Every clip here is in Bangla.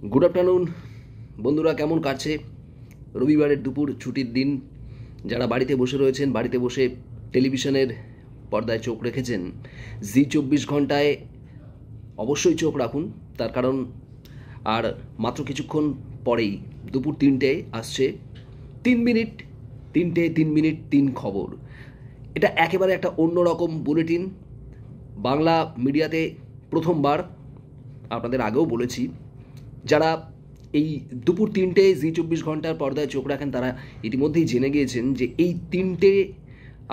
গুড আফটারনুন বন্ধুরা, কেমন কাটছে রবিবারের দুপুর, ছুটির দিন? যারা বাড়িতে বসে রয়েছেন, বাড়িতে বসে টেলিভিশনের পর্দায় চোখ রেখেছেন, জি 24 ঘন্টায় অবশ্যই চোখ রাখুন। তার কারণ আর মাত্র কিছুক্ষণ পরেই দুপুর 3টেয় আসছে 3 মিনিট, 3মিনিট 3 খবর। এটা একেবারে একটা অন্যরকম বুলেটিন। বাংলা মিডিয়াতে প্রথমবার, আপনাদের আগেও বলেছি, যারা এই দুপুর 3টে জি 24 ঘন্টার পর্দায় চোখ রাখেন তারা ইতিমধ্যেই জেনে গিয়েছেন যে এই 3টে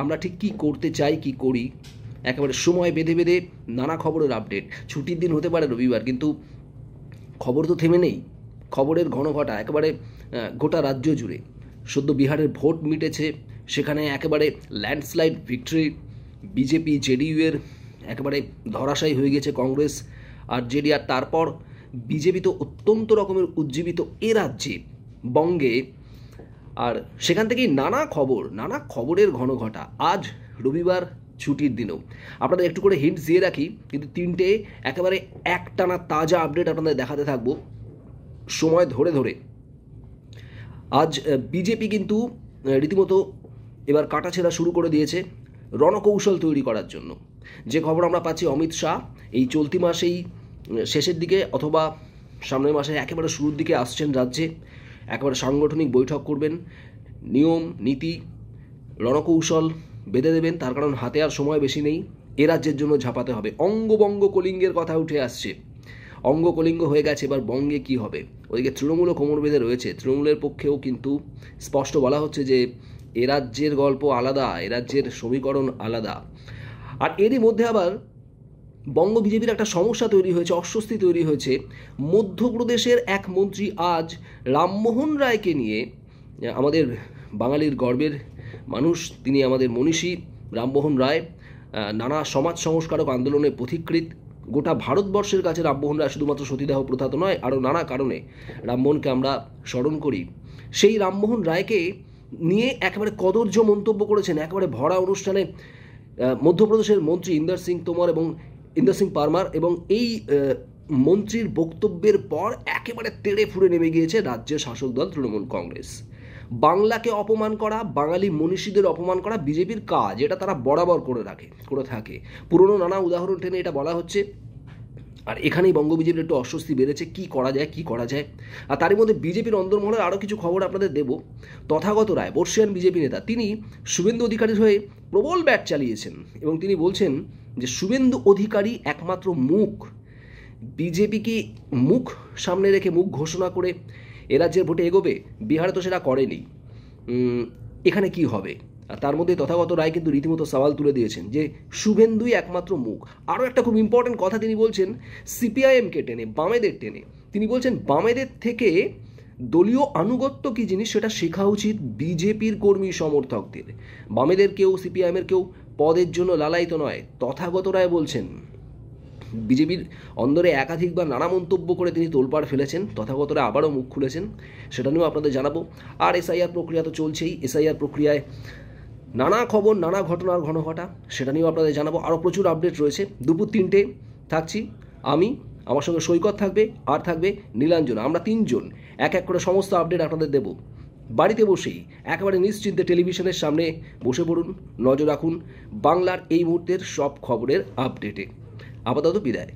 আমরা ঠিক কী করতে চাই, কি করি। একেবারে সময় বেঁধে বেঁধে নানা খবরের আপডেট। ছুটির দিন হতে পারে রবিবার, কিন্তু খবর তো থেমে নেই। খবরের ঘনঘটা একেবারে গোটা রাজ্য জুড়ে। সদ্য বিহারের ভোট মিটেছে, সেখানে একেবারে ল্যান্ডস্লাইড ভিক্টরি। বিজেপি জেডিইউ এর একেবারে ধরাশায়ী হয়ে গেছে কংগ্রেস আর জেডি। আর তারপর বিজেপি তো অত্যন্ত রকমের উজ্জীবিত এ রাজ্যে, বঙ্গে। আর সেখান থেকেই নানা খবরের ঘনঘটা। আজ রবিবার, ছুটির দিনও আপনাদের একটু করে হিন্টস দিয়ে রাখি, কিন্তু 3টে একেবারে একটানা তাজা আপডেট আপনাদের দেখাতে থাকবো সময় ধরে ধরে। আজ বিজেপি কিন্তু রীতিমতো এবার কাটাছেঁড়া শুরু করে দিয়েছে রণকৌশল তৈরি করার জন্য। যে খবর আমরা পাচ্ছি, অমিত শাহ এই চলতি মাসেই শেষের দিকে অথবা সামনের মাসে একেবারে শুরুর দিকে আসছেন রাজ্যে। একেবারে সাংগঠনিক বৈঠক করবেন, নিয়ম নীতি রণকৌশল বেঁধে দেবেন। তার কারণ হাতে আর সময় বেশি নেই, এ রাজ্যের জন্য ঝাঁপাতে হবে। অঙ্গবঙ্গ কলিঙ্গের কথা উঠে আসছে, অঙ্গ কলিঙ্গ হয়ে গেছে, এবার বঙ্গে কি হবে। ওদিকে তৃণমূলও কোমর বেঁধে রয়েছে। তৃণমূলের পক্ষেও কিন্তু স্পষ্ট বলা হচ্ছে যে এ রাজ্যের গল্প আলাদা, এ রাজ্যের সমীকরণ আলাদা। আর এরই মধ্যে আবার বঙ্গ বিজেপির একটা সমস্যা তৈরি হয়েছে, অস্বস্তি তৈরি হয়েছে। মধ্যপ্রদেশের এক মন্ত্রী আজ রামমোহন রায়কে নিয়ে, আমাদের বাঙালির গর্বের মানুষ, তিনি আমাদের মনীষী রামমোহন রায়, নানা সমাজ সংস্কারক আন্দোলনের পথিকৃৎ। গোটা ভারতবর্ষের কাছে রামমোহন রায় শুধুমাত্র সতীদাহ প্রথা তো নয়, আরও নানা কারণে রামমোহনকে আমরা স্মরণ করি। সেই রামমোহন রায়কে নিয়ে একেবারে কদর্য মন্তব্য করেছেন একেবারে ভরা অনুষ্ঠানে মধ্যপ্রদেশের মন্ত্রী ইন্দর সিং পারমার। এবং এই মন্ত্রীর বক্তব্যের পর একেবারে তেড়ে ফুঁড়ে নেমে গিয়েছে রাজ্যের শাসক দল তৃণমূল কংগ্রেস। বাংলাকে অপমান করা, বাঙালি মনীষীদের অপমান করা বিজেপির কাজ, এটা তারা বরাবর করে থাকে। পুরনো নানা উদাহরণ টেনে এটা বলা হচ্ছে। আর এখানেই বঙ্গ বিজেপির একটু অস্বস্তি বেড়েছে, কি করা যায়। আর তারই মধ্যে বিজেপির অন্দরমহলের আরও কিছু খবর আপনাদের দেব। তথাগত রায়, বর্ষিয়ান বিজেপি নেতা, তিনি শুভেন্দু অধিকারীর হয়ে প্রবল ব্যাট চালিয়েছেন এবং তিনি বলছেন যে শুভেন্দু অধিকারী একমাত্র মুখ। বিজেপি কি মুখ সামনে রেখে, মুখ ঘোষণা করে এ রাজ্যের ভোটে এগোবে? বিহারে তো সেটা করেনি, এখানে কি হবে? আর তার মধ্যে তথাগত রায় কিন্তু রীতিমতো সওয়াল তুলে দিয়েছেন যে শুভেন্দুই একমাত্র মুখ। আরও একটা খুব ইম্পর্টেন্ট কথা তিনি বলছেন, সিপিআইএমকে টেনে, বামেদের টেনে। তিনি বলছেন বামেদের থেকে দলীয় আনুগত্য কী জিনিস সেটা শেখা উচিত বিজেপির কর্মী সমর্থকদের। বামেদের কেউ, সিপিআইএমের কেউ পদের জন্য লালায়িত নয়। তথাগত রায় বলছেন। বিজেপির অন্দরে একাধিকবার নানা মন্তব্য করে তিনি তোলপাড় ফেলেছেন, তথাগতরা আবারও মুখ খুলেছেন, সেটা নিয়েও আপনাদের জানাবো। আর এসআইআর প্রক্রিয়া তো চলছেই, এসআইআর প্রক্রিয়ায় নানা খবর, নানা ঘটনার ঘনঘটা, সেটা নিয়েও আপনাদের জানাবো। আরও প্রচুর আপডেট রয়েছে। দুপুর 3টে থাকছি আমি, আমার সঙ্গে সৈকত থাকবে, আর থাকবে নীলাঞ্জন। আমরা 3জন এক এক করে সমস্ত আপডেট আপনাদের দেব। বাড়িতে বসেই একেবারে নিশ্চিন্তে টেলিভিশনের সামনে বসে পড়ুন, নজর রাখুন বাংলার এই মুহূর্তের সব খবরের আপডেটে। আপাতত বিদায়।